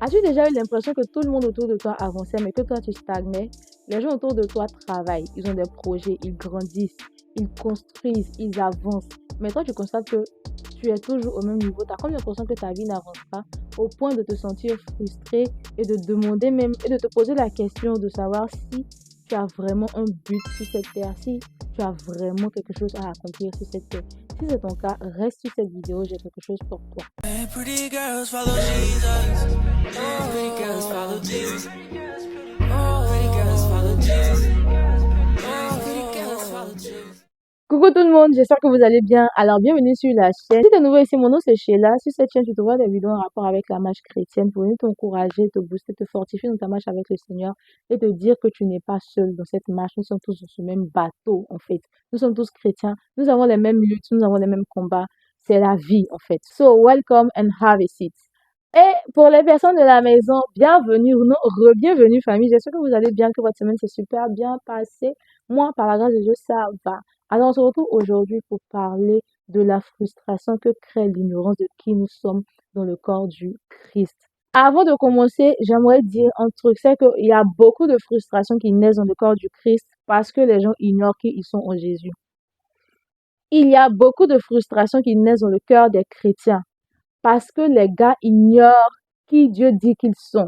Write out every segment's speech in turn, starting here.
As-tu déjà eu l'impression que tout le monde autour de toi avançait, mais que toi tu stagnais? Les gens autour de toi travaillent, ils ont des projets, ils grandissent, ils construisent, ils avancent. Mais toi tu constates que tu es toujours au même niveau. Tu as comme l'impression que ta vie n'avance pas, au point de te sentir frustré et de demander même, et de te poser la question de savoir si tu as vraiment un but sur cette terre, si tu as vraiment quelque chose à accomplir sur cette terre. Si c'est ton cas, reste sur cette vidéo, j'ai quelque chose pour toi. Hey, pretty girls follow Jesus. Oh, pretty girls follow Jesus. Oh, pretty girls follow Jesus. Oh, pretty girls follow Jesus. Coucou tout le monde, j'espère que vous allez bien. Alors bienvenue sur la chaîne. Si tu es nouveau ici, mon nom c'est Sheila. Sur cette chaîne, tu trouveras des vidéos en rapport avec la marche chrétienne pour venir t'encourager, te booster, te fortifier dans ta marche avec le Seigneur et te dire que tu n'es pas seul dans cette marche. Nous sommes tous sur ce même bateau en fait. Nous sommes tous chrétiens. Nous avons les mêmes luttes, nous avons les mêmes combats. C'est la vie en fait. So welcome and have a seat. Et pour les personnes de la maison, bienvenue ou non, re-bienvenue famille. J'espère que vous allez bien, que votre semaine s'est super bien passée. Moi, par la grâce de Dieu, ça va. Alors, on se retrouve aujourd'hui pour parler de la frustration que crée l'ignorance de qui nous sommes dans le corps du Christ. Avant de commencer, j'aimerais dire un truc, c'est qu'il y a beaucoup de frustrations qui naissent dans le corps du Christ parce que les gens ignorent qui ils sont en Jésus. Il y a beaucoup de frustrations qui naissent dans le cœur des chrétiens parce que les gars ignorent qui Dieu dit qu'ils sont,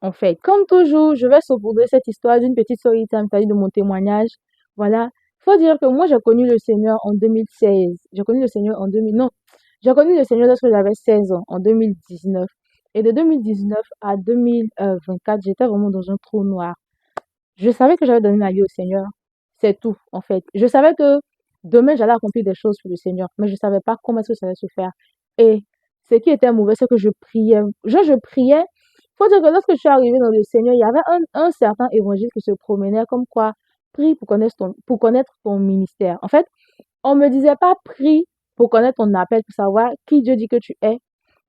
en fait. Comme toujours, je vais saupoudrer cette histoire d'une petite story time, c'est-à-dire de mon témoignage. Voilà. Faut dire que moi, j'ai connu le Seigneur en 2016. J'ai connu le Seigneur en 2000, non. J'ai connu le Seigneur lorsque j'avais 16 ans, en 2019. Et de 2019 à 2024, j'étais vraiment dans un trou noir. Je savais que j'avais donné ma vie au Seigneur. C'est tout, en fait. Je savais que demain, j'allais accomplir des choses pour le Seigneur, mais je savais pas comment est-ce que ça allait se faire. Et ce qui était mauvais, c'est que je priais. Je priais. Faut dire que lorsque je suis arrivée dans le Seigneur, il y avait un certain évangile qui se promenait comme quoi, prie pour connaître ton ministère. En fait, on me disait pas prie pour connaître ton appel, pour savoir qui Dieu dit que tu es,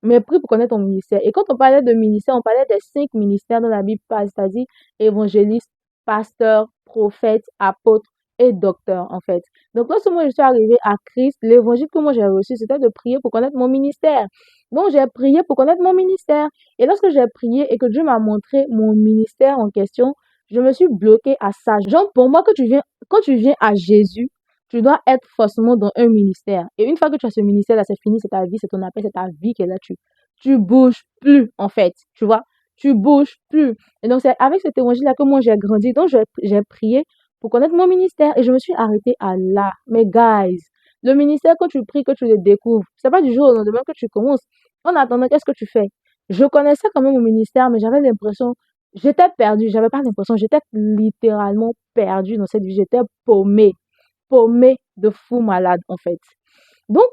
mais prie pour connaître ton ministère. Et quand on parlait de ministère, on parlait des 5 ministères dans la Bible, c'est-à-dire évangéliste, pasteur, prophète, apôtre et docteur, en fait. Donc, lorsque moi je suis arrivée à Christ, l'évangile que moi j'ai reçu, c'était de prier pour connaître mon ministère. Donc, j'ai prié pour connaître mon ministère. Et lorsque j'ai prié et que Dieu m'a montré mon ministère en question, je me suis bloquée à ça. Genre, pour moi, quand tu viens à Jésus, tu dois être forcément dans un ministère. Et une fois que tu as ce ministère-là, c'est fini, c'est ta vie, c'est ton appel, c'est ta vie qui est là. Tu bouges plus, en fait. Tu vois? Tu bouges plus. Et donc, c'est avec cet évangile-là que moi, j'ai grandi. Donc, j'ai prié pour connaître mon ministère. Et je me suis arrêtée à là. Mais, guys, le ministère, quand tu pries, que tu le découvres, c'est pas du jour au lendemain que tu commences. En attendant, qu'est-ce que tu fais? Je connaissais quand même mon ministère, mais j'avais l'impression, j'étais perdue. J'avais pas l'impression, j'étais littéralement perdue dans cette vie. J'étais paumée de fou malade, en fait. Donc,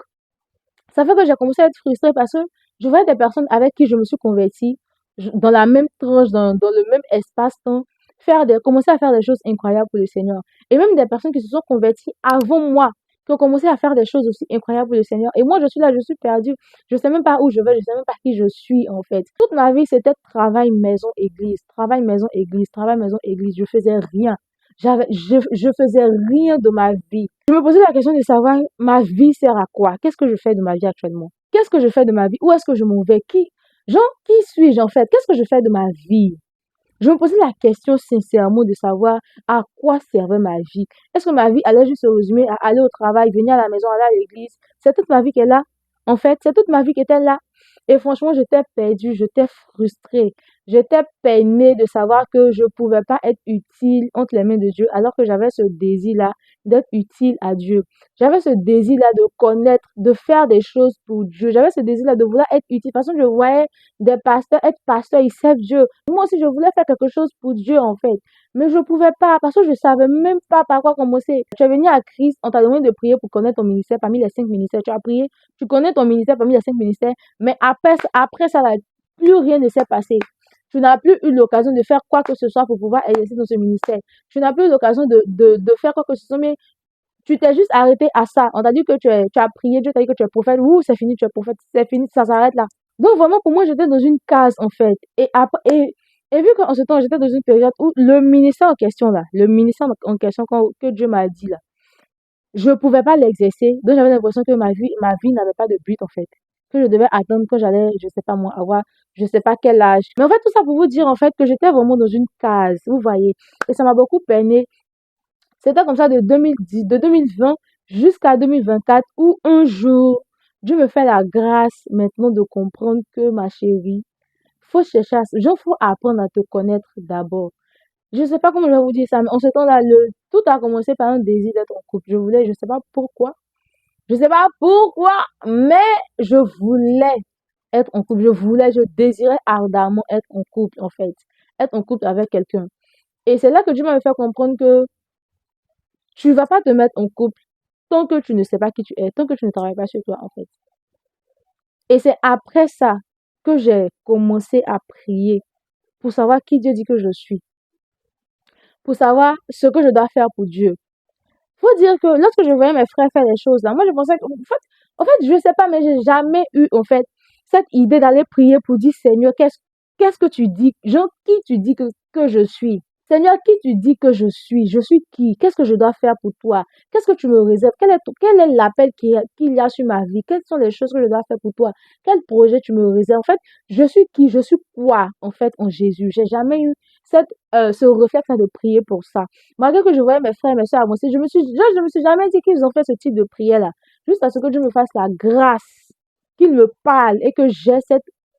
ça fait que j'ai commencé à être frustrée parce que je voyais des personnes avec qui je me suis convertie dans la même tranche, dans le même espace-temps, commencer à faire des choses incroyables pour le Seigneur. Et même des personnes qui se sont converties avant moi, qui ont commencé à faire des choses aussi incroyables pour le Seigneur. Et moi, je suis là, je suis perdue. Je sais même pas où je vais, je sais même pas qui je suis, en fait. Toute ma vie, c'était travail, maison, église. Travail, maison, église. Travail, maison, église. Je faisais rien. Je faisais rien de ma vie. Je me posais la question de savoir, ma vie sert à quoi? Qu'est-ce que je fais de ma vie actuellement? Qu'est-ce que je fais de ma vie? Où est-ce que je m'en vais? Qui suis-je en fait? Qu'est-ce que je fais de ma vie? Je me posais la question sincèrement de savoir à quoi servait ma vie. Est-ce que ma vie allait juste se résumer à aller au travail, venir à la maison, aller à l'église? C'est toute ma vie qui est là. En fait, c'est toute ma vie qui était là. Et franchement, j'étais perdue, j'étais frustrée. J'étais peinée de savoir que je pouvais pas être utile entre les mains de Dieu alors que j'avais ce désir-là d'être utile à Dieu. J'avais ce désir-là de connaître, de faire des choses pour Dieu. J'avais ce désir-là de vouloir être utile. De toute façon, je voyais des pasteurs être pasteurs, ils servent Dieu. Moi aussi, je voulais faire quelque chose pour Dieu, en fait. Mais je pouvais pas parce que je savais même pas par quoi commencer. Tu es venu à Christ, on t'a demandé de prier pour connaître ton ministère parmi les 5 ministères. Tu as prié, tu connais ton ministère parmi les 5 ministères. Mais après ça, là, plus rien ne s'est passé. Tu n'as plus eu l'occasion de faire quoi que ce soit pour pouvoir exercer dans ce ministère. Tu n'as plus eu l'occasion de faire quoi que ce soit, mais tu t'es juste arrêté à ça. On t'a dit que tu as prié, Dieu t'a dit que tu es prophète. Ouh, c'est fini, tu es prophète. C'est fini, ça s'arrête là. Donc vraiment, pour moi, j'étais dans une case, en fait. Et vu qu'en ce temps, j'étais dans une période où le ministère en question, là, le ministère en question que Dieu m'a dit, là, je ne pouvais pas l'exercer. Donc, j'avais l'impression que ma vie n'avait pas de but, en fait. que je devais attendre quand j'allais, je sais pas moi, avoir, je sais pas quel âge. Mais en fait, tout ça pour vous dire, en fait, que j'étais vraiment dans une case, vous voyez. Et ça m'a beaucoup peiné. C'était comme ça de 2010, de 2020 jusqu'à 2024 où un jour, Dieu me fait la grâce maintenant de comprendre que ma chérie, faut chercher genre, faut apprendre à te connaître d'abord. Je sais pas comment je vais vous dire ça, mais en ce temps-là, tout a commencé par un désir d'être en couple. Je sais pas pourquoi. Je sais pas pourquoi, mais je voulais être en couple. Je désirais ardemment être en couple, en fait. Être en couple avec quelqu'un. Et c'est là que Dieu m'a fait comprendre que tu vas pas te mettre en couple tant que tu ne sais pas qui tu es, tant que tu ne travailles pas sur toi, en fait. Et c'est après ça que j'ai commencé à prier pour savoir qui Dieu dit que je suis, pour savoir ce que je dois faire pour Dieu. Faut dire que lorsque je voyais mes frères faire des choses là, moi je pensais que, en fait, je sais pas, mais j'ai jamais eu, en fait, cette idée d'aller prier pour dire, Seigneur, qu'est-ce que tu dis? Genre, qui tu dis que je suis? Seigneur, qui tu dis que je suis? Je suis qui? Qu'est-ce que je dois faire pour toi? Qu'est-ce que tu me réserves? Quel est l'appel qu'il y a sur ma vie? Quelles sont les choses que je dois faire pour toi? Quel projet tu me réserves? En fait, je suis qui? Je suis quoi, en fait, en Jésus? J'ai jamais eu ce réflexe de prier pour ça. Malgré que je voyais mes frères et mes soeurs avancer, je me suis jamais dit qu'ils ont fait ce type de prière-là. Juste à ce que Dieu me fasse la grâce, qu'il me parle et que j'ai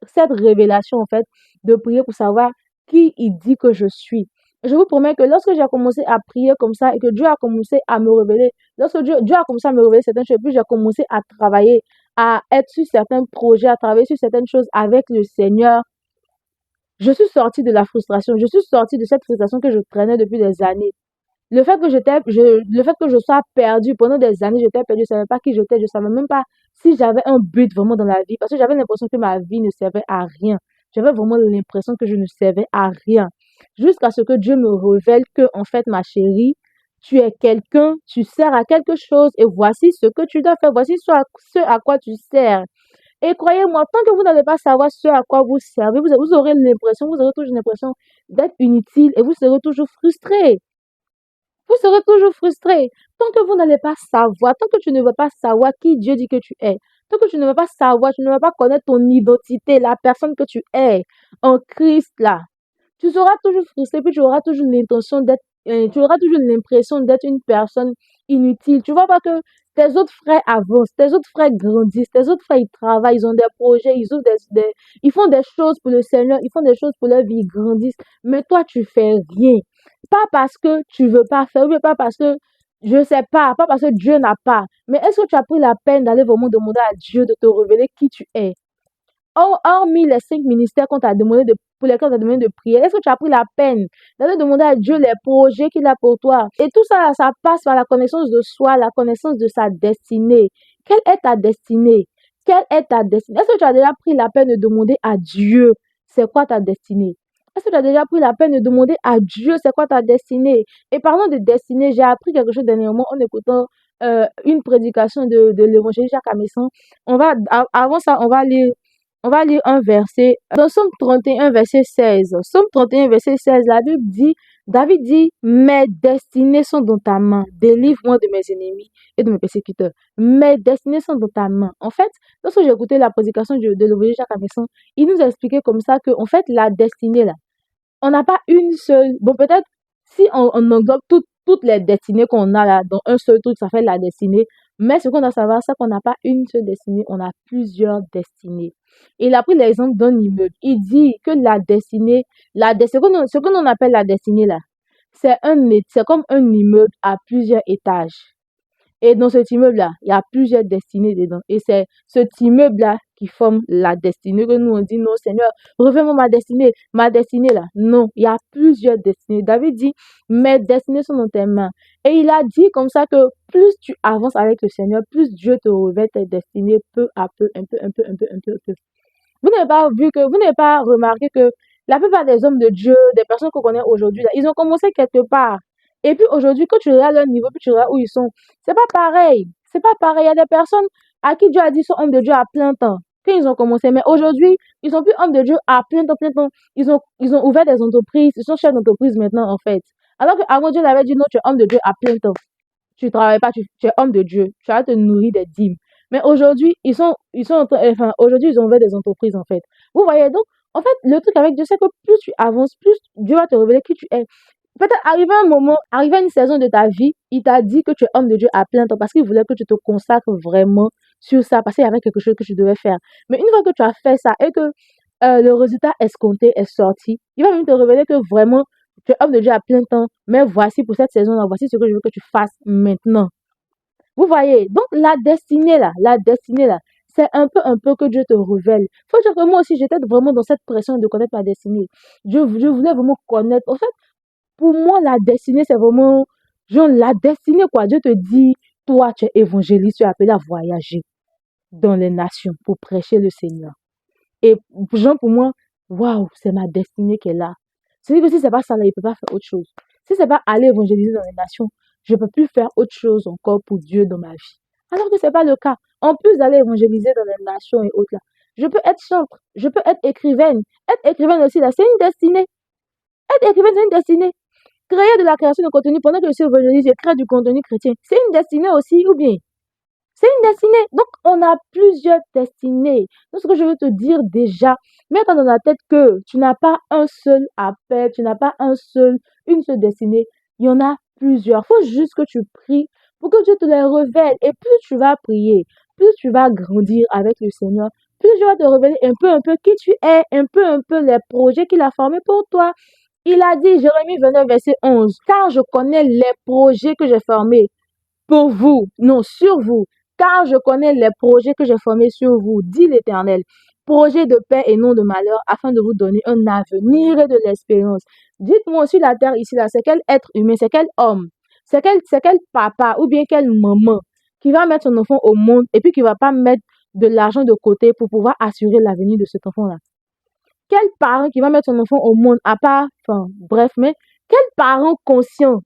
cette révélation, en fait, de prier pour savoir qui il dit que je suis. Je vous promets que lorsque j'ai commencé à prier comme ça et que Dieu a commencé à me révéler, lorsque Dieu a commencé à me révéler certaines choses, puis j'ai commencé à travailler, à être sur certains projets, à travailler sur certaines choses avec le Seigneur, je suis sortie de la frustration, je suis sortie de cette frustration que je traînais depuis des années. Le fait que je sois perdue pendant des années, j'étais perdue, je savais pas qui j'étais, je savais même pas si j'avais un but vraiment dans la vie, parce que j'avais l'impression que ma vie ne servait à rien. J'avais vraiment l'impression que je ne servais à rien. Jusqu'à ce que Dieu me révèle que, en fait, ma chérie, tu es quelqu'un, tu sers à quelque chose, et voici ce que tu dois faire, voici ce à quoi tu sers. Et croyez-moi, tant que vous n'allez pas savoir ce à quoi vous servez, vous aurez toujours l'impression d'être inutile et vous serez toujours frustré. Vous serez toujours frustré. Tant que vous n'allez pas savoir, tant que tu ne veux pas savoir qui Dieu dit que tu es, tant que tu ne veux pas savoir, tu ne veux pas connaître ton identité, la personne que tu es en Christ là, tu seras toujours frustré, puis tu auras toujours tu auras toujours l'impression d'être une personne inutile. Tu vois pas que tes autres frères avancent, tes autres frères grandissent, tes autres frères ils travaillent, ils ont des projets, ils font des choses pour le Seigneur, ils font des choses pour leur vie, ils grandissent. Mais toi, tu fais rien. Pas parce que tu veux pas faire, ou bien pas parce que je sais pas parce que Dieu n'a pas. Mais est-ce que tu as pris la peine d'aller vraiment demander à Dieu de te révéler qui tu es? Hormis les 5 ministères pour lesquels on t'a demandé de prier, est-ce que tu as pris la peine d'aller demander à Dieu les projets qu'il a pour toi? Et tout ça, ça passe par la connaissance de soi, la connaissance de sa destinée. Quelle est ta destinée? Quelle est ta destinée? Est-ce que tu as déjà pris la peine de demander à Dieu, c'est quoi ta destinée? Est-ce que tu as déjà pris la peine de demander à Dieu, c'est quoi ta destinée? Et parlant de destinée, j'ai appris quelque chose dernièrement en écoutant une prédication de l'évangéliste Jacques Amesson. Avant ça, on va lire un verset dans Somme 31, verset 16. Somme 31, verset 16, la Bible dit, David dit, mes destinées sont dans ta main. Délivre-moi de mes ennemis et de mes persécuteurs. Mes destinées sont dans ta main. En fait, lorsque j'ai écouté la prédication de l'évangile Jacques Amesson, il nous a expliqué comme ça que, en fait, la destinée là, on n'a pas une seule. Bon, peut-être si on englobe toutes les destinées qu'on a là dans un seul truc, ça fait la destinée. Mais ce qu'on doit savoir, c'est qu'on n'a pas une seule destinée, on a plusieurs destinées. Et il a pris l'exemple d'un immeuble. Il dit que ce que l'on appelle la destinée là, c'est comme un immeuble à plusieurs étages. Et dans cet immeuble-là, il y a plusieurs destinées dedans. Et c'est cet immeuble-là qui forme la destinée. Que nous, on dit, non, Seigneur, reviens-moi ma destinée là. Non, il y a plusieurs destinées. David dit, mes destinées sont dans tes mains. Et il a dit comme ça que plus tu avances avec le Seigneur, plus Dieu te révèle tes destinées peu à peu, un peu, un peu, un peu, un peu, un peu. Vous n'avez pas remarqué que la plupart des hommes de Dieu, des personnes qu'on connaît aujourd'hui, là, ils ont commencé quelque part. Et puis aujourd'hui, quand tu regardes leur niveau, puis tu regardes où ils sont, c'est pas pareil. C'est pas pareil. Il y a des personnes à qui Dieu a dit sont hommes de Dieu à plein temps. Quand ils ont commencé. Mais aujourd'hui, ils sont plus hommes de Dieu à plein temps, plein temps. Ils ont ouvert des entreprises. Ils sont chefs d'entreprise maintenant, en fait. Alors qu'avant, Dieu l'avait dit, non, tu es homme de Dieu à plein temps. Tu travailles pas, tu es homme de Dieu. Tu vas te nourrir des dîmes. Mais aujourd'hui, aujourd'hui, ils ont ouvert des entreprises, en fait. Vous voyez, donc, en fait, le truc avec Dieu, c'est que plus tu avances, plus Dieu va te révéler qui tu es. Peut-être arrivé un moment, arrivé à une saison de ta vie, il t'a dit que tu es homme de Dieu à plein temps parce qu'il voulait que tu te consacres vraiment sur ça, parce qu'il y avait quelque chose que tu devais faire. Mais une fois que tu as fait ça et que le résultat escompté est sorti, il va même te révéler que vraiment, tu es homme de Dieu à plein temps, mais voici pour cette saison-là, voici ce que je veux que tu fasses maintenant. Vous voyez, donc la destinée là, c'est un peu que Dieu te révèle. Faut dire que moi aussi, j'étais vraiment dans cette pression de connaître ma destinée. Je voulais vraiment connaître. En fait, pour moi, la destinée, c'est vraiment, genre, la destinée, quoi. Dieu te dit, toi, tu es évangéliste, tu es appelé à voyager dans les nations pour prêcher le Seigneur. Et, genre, pour moi, waouh, c'est ma destinée qui est là. C'est-à-dire que si c'est pas ça, là, il ne peut pas faire autre chose. Si c'est pas aller évangéliser dans les nations, je peux plus faire autre chose encore pour Dieu dans ma vie. Alors que c'est pas le cas. En plus d'aller évangéliser dans les nations et autres là, je peux être chantre, je peux être écrivaine. Être écrivaine aussi là, c'est une destinée. Être écrivaine, c'est une destinée. Créer de la création de contenu pendant que je suis évangéliste, je crée du contenu chrétien. C'est une destinée aussi, ou bien? C'est une destinée. Donc, on a plusieurs destinées. Donc, ce que je veux te dire déjà, mets dans la tête que tu n'as pas un seul appel, tu n'as pas une seule destinée. Il y en a plusieurs. Il faut juste que tu pries pour que Dieu te les révèle. Et plus tu vas prier, plus tu vas grandir avec le Seigneur, plus Dieu va te révéler un peu qui tu es, un peu les projets qu'il a formés pour toi. Il a dit, Jérémie 29, verset 11, car je connais les projets que j'ai formés pour vous, non, sur vous, car je connais les projets que j'ai formés sur vous, dit l'Éternel. Projets de paix et non de malheur, afin de vous donner un avenir et de l'espérance. Dites-moi sur la terre ici, là, c'est quel être humain, c'est quel homme, c'est quel papa ou bien quelle maman qui va mettre son enfant au monde et puis qui va pas mettre de l'argent de côté pour pouvoir assurer l'avenir de cet enfant-là. Quel parent qui va mettre son enfant au monde, à part, enfin, bref, mais quel parent conscient,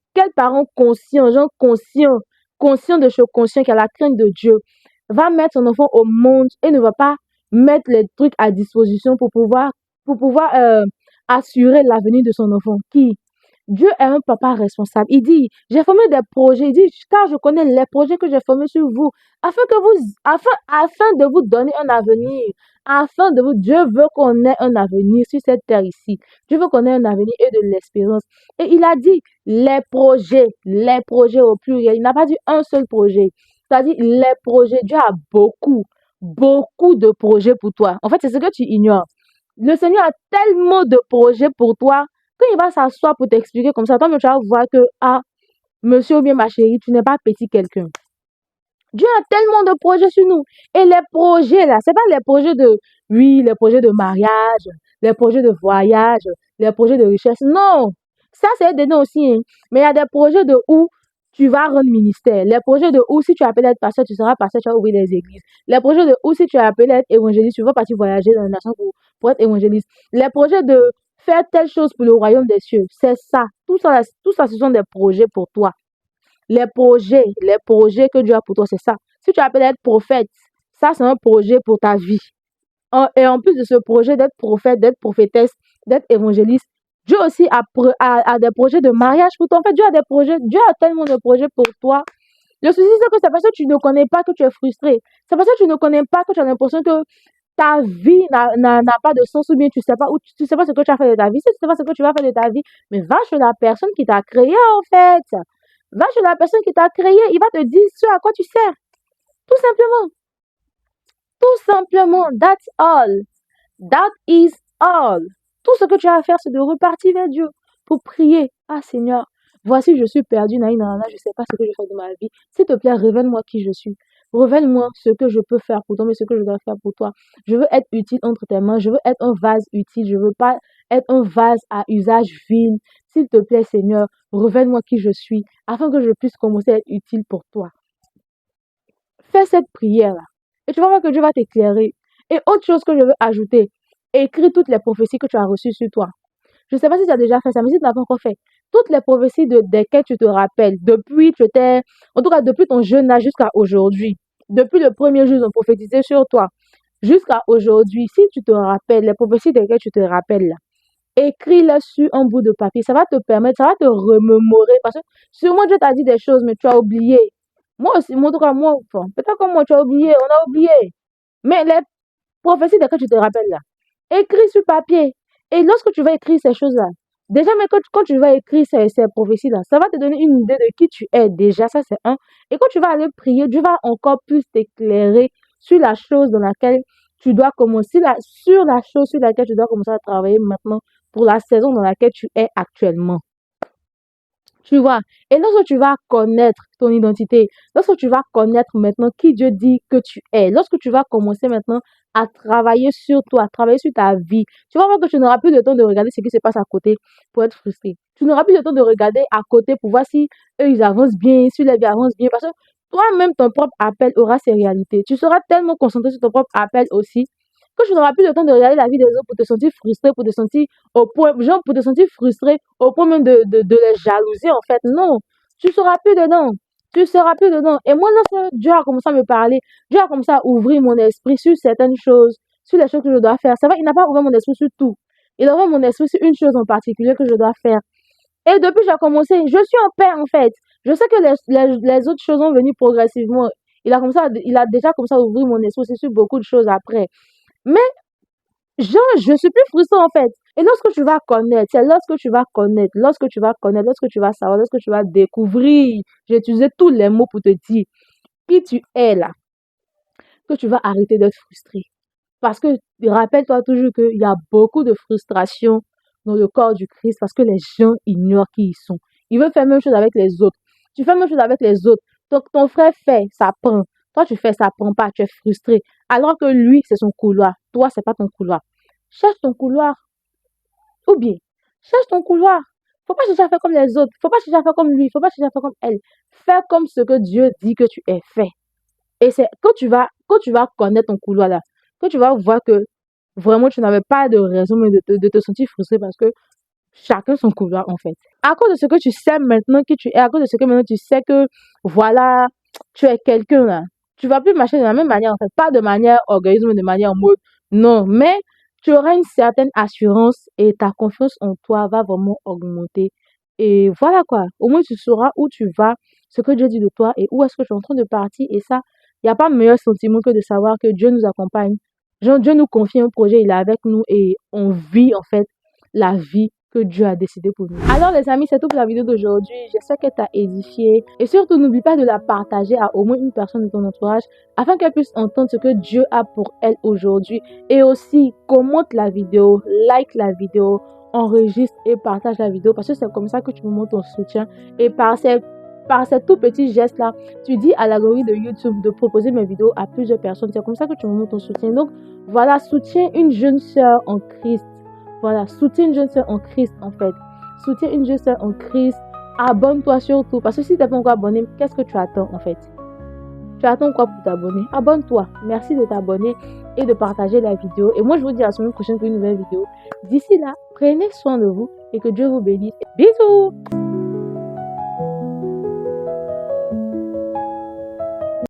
genre conscient de choses, conscient qui a la crainte de Dieu, va mettre son enfant au monde et ne va pas mettre les trucs à disposition pour pouvoir assurer l'avenir de son enfant. Qui? Dieu est un papa responsable. Il dit, j'ai formé des projets. Il dit, car je connais les projets que j'ai formés sur vous, afin de vous donner un avenir. Dieu veut qu'on ait un avenir sur cette terre ici. Dieu veut qu'on ait un avenir et de l'espérance. Et il a dit, les projets au pluriel. Il n'a pas dit un seul projet. C'est-à-dire, les projets. Dieu a beaucoup de projets pour toi. En fait, c'est ce que tu ignores. Le Seigneur a tellement de projets pour toi. Quand il va s'asseoir pour t'expliquer comme ça, toi, tu vas voir que, ah, monsieur ou bien ma chérie, tu n'es pas petit quelqu'un. Dieu a tellement de projets sur nous. Et les projets, là, c'est pas les projets les projets de mariage, les projets de voyage, les projets de richesse. Non. Ça, c'est dedans aussi, hein. Mais il y a des projets de où tu vas rendre ministère. Les projets de où, si tu appelles être pasteur, tu seras pasteur, tu vas ouvrir des églises. Les projets de où, si tu appelles être évangéliste, tu vas partir voyager dans la nation pour être évangéliste. Les projets de faire telle chose pour le royaume des cieux, c'est ça. Tout ça, ce sont des projets pour toi. Les projets que Dieu a pour toi, c'est ça. Si tu appelles être prophète, ça, c'est un projet pour ta vie. Et en plus de ce projet d'être prophète, d'être prophétesse, d'être évangéliste, Dieu aussi a des projets de mariage pour toi. En fait, Dieu a tellement de projets pour toi. Le souci, c'est que c'est parce que tu ne connais pas que tu es frustré. C'est parce que tu ne connais pas que tu as l'impression que ta vie n'a pas de sens ou bien tu sais pas ce que tu as fait de ta vie. Si tu sais pas ce que tu vas faire de ta vie, mais va chez la personne qui t'a créé, en fait. Va chez la personne qui t'a créé, il va te dire ce à quoi tu sers. Tout simplement. Tout simplement. That's all. That is all. Tout ce que tu as à faire, c'est de repartir vers Dieu pour prier. Ah Seigneur, voici, je suis perdu, je ne sais pas ce que je fais de ma vie. S'il te plaît, révèle-moi qui je suis. Révèle-moi ce que je peux faire pour toi, mais ce que je dois faire pour toi. Je veux être utile entre tes mains. Je veux être un vase utile. Je veux pas être un vase à usage vil. S'il te plaît, Seigneur, révèle-moi qui je suis, afin que je puisse commencer à être utile pour toi. Fais cette prière-là. Et tu vas voir que Dieu va t'éclairer. Et autre chose que je veux ajouter, écris toutes les prophéties que tu as reçues sur toi. Je ne sais pas si tu as déjà fait ça, mais si tu n'as pas encore fait, toutes les prophéties desquelles tu te rappelles, en tout cas depuis ton jeune âge jusqu'à aujourd'hui, depuis le premier jour, ils ont prophétisé sur toi, jusqu'à aujourd'hui, si tu te rappelles, les prophéties desquelles tu te rappelles là, écris-les sur un bout de papier. Ça va te permettre, ça va te remémorer, parce que sûrement Dieu t'a dit des choses, mais tu as oublié. Moi aussi, moi, en tout cas, moi, enfin, peut-être que moi, tu as oublié, on a oublié. Mais les prophéties desquelles tu te rappelles là, écris sur papier. Et lorsque tu vas écrire ces choses-là, déjà, mais quand tu vas écrire ces prophéties-là, ça va te donner une idée de qui tu es déjà, ça c'est un. Et quand tu vas aller prier, Dieu va encore plus t'éclairer sur la chose dans laquelle tu dois commencer, sur la chose sur laquelle tu dois commencer à travailler maintenant pour la saison dans laquelle tu es actuellement. Tu vois, et lorsque tu vas connaître ton identité, lorsque tu vas connaître maintenant qui Dieu dit que tu es, lorsque tu vas commencer maintenant à travailler sur toi, à travailler sur ta vie, tu vas voir que tu n'auras plus le temps de regarder ce qui se passe à côté pour être frustré. Tu n'auras plus le temps de regarder à côté pour voir si eux, ils avancent bien, si les vie avance bien, parce que toi-même, ton propre appel aura ses réalités. Tu seras tellement concentré sur ton propre appel aussi que tu n'auras plus le temps de regarder la vie des autres pour te sentir frustré, pour te sentir au point, genre pour te sentir frustré au point même de les jalouser en fait. Non, tu seras plus dedans. Tu seras plus dedans. Et moi, lorsque Dieu a commencé à me parler, Dieu a commencé à ouvrir mon esprit sur certaines choses, sur les choses que je dois faire. C'est vrai, il n'a pas ouvert mon esprit sur tout. Il a ouvert mon esprit sur une chose en particulier que je dois faire. Et depuis que j'ai commencé, je suis en paix en fait. Je sais que les autres choses vont venir progressivement. Il a déjà commencé à ouvrir mon esprit sur beaucoup de choses après. Mais genre, je suis plus frustrée en fait. Et lorsque tu vas connaître, c'est lorsque tu vas connaître, lorsque tu vas connaître, lorsque tu vas savoir, lorsque tu vas découvrir, j'ai utilisé tous les mots pour te dire qui tu es là, que tu vas arrêter d'être frustré. Parce que rappelle-toi toujours qu'il y a beaucoup de frustration dans le corps du Christ parce que les gens ignorent qui ils sont. Ils veulent faire la même chose avec les autres. Tu fais la même chose avec les autres. Donc ton frère fait, ça prend. Toi tu fais, ça prend pas, tu es frustré. Alors que lui, c'est son couloir. Toi, c'est pas ton couloir. Cherche ton couloir. Ou bien, cherche ton couloir. Faut pas chercher à faire comme les autres. Faut pas chercher à faire comme lui. Faut pas chercher à faire comme elle. Fais comme ce que Dieu dit que tu es fait. Et c'est quand tu vas connaître ton couloir là, que tu vas voir que vraiment tu n'avais pas de raison mais de te sentir frustré parce que chacun son couloir en fait. À cause de ce que tu sais maintenant qui tu es, à cause de ce que maintenant tu sais que voilà, tu es quelqu'un là. Tu vas plus marcher de la même manière en fait, pas de manière orgueilleuse mais de manière en mode non, mais tu auras une certaine assurance et ta confiance en toi va vraiment augmenter. Et voilà quoi, au moins tu sauras où tu vas, ce que Dieu dit de toi et où est-ce que tu es en train de partir et ça, il n'y a pas meilleur sentiment que de savoir que Dieu nous accompagne. Genre, Dieu nous confie un projet, il est avec nous et on vit en fait la vie que Dieu a décidé pour nous. Alors les amis, c'est tout pour la vidéo d'aujourd'hui. J'espère qu'elle t'a édifié. Et surtout, n'oublie pas de la partager à au moins une personne de ton entourage afin qu'elle puisse entendre ce que Dieu a pour elle aujourd'hui. Et aussi, commente la vidéo, like la vidéo, enregistre et partage la vidéo parce que c'est comme ça que tu me montres ton soutien. Et par ces tout petits gestes-là, tu dis à l'algorithme de YouTube de proposer mes vidéos à plusieurs personnes. C'est comme ça que tu me montres ton soutien. Donc, voilà, soutiens une jeune sœur en Christ. Voilà, soutiens une jeune sœur en Christ en fait. Soutiens une jeune sœur en Christ. Abonne-toi surtout. Parce que si tu n'es pas encore abonné, qu'est-ce que tu attends en fait? Tu attends quoi pour t'abonner? Abonne-toi. Merci de t'abonner et de partager la vidéo. Et moi, je vous dis à la semaine prochaine pour une nouvelle vidéo. D'ici là, prenez soin de vous et que Dieu vous bénisse. Bisous!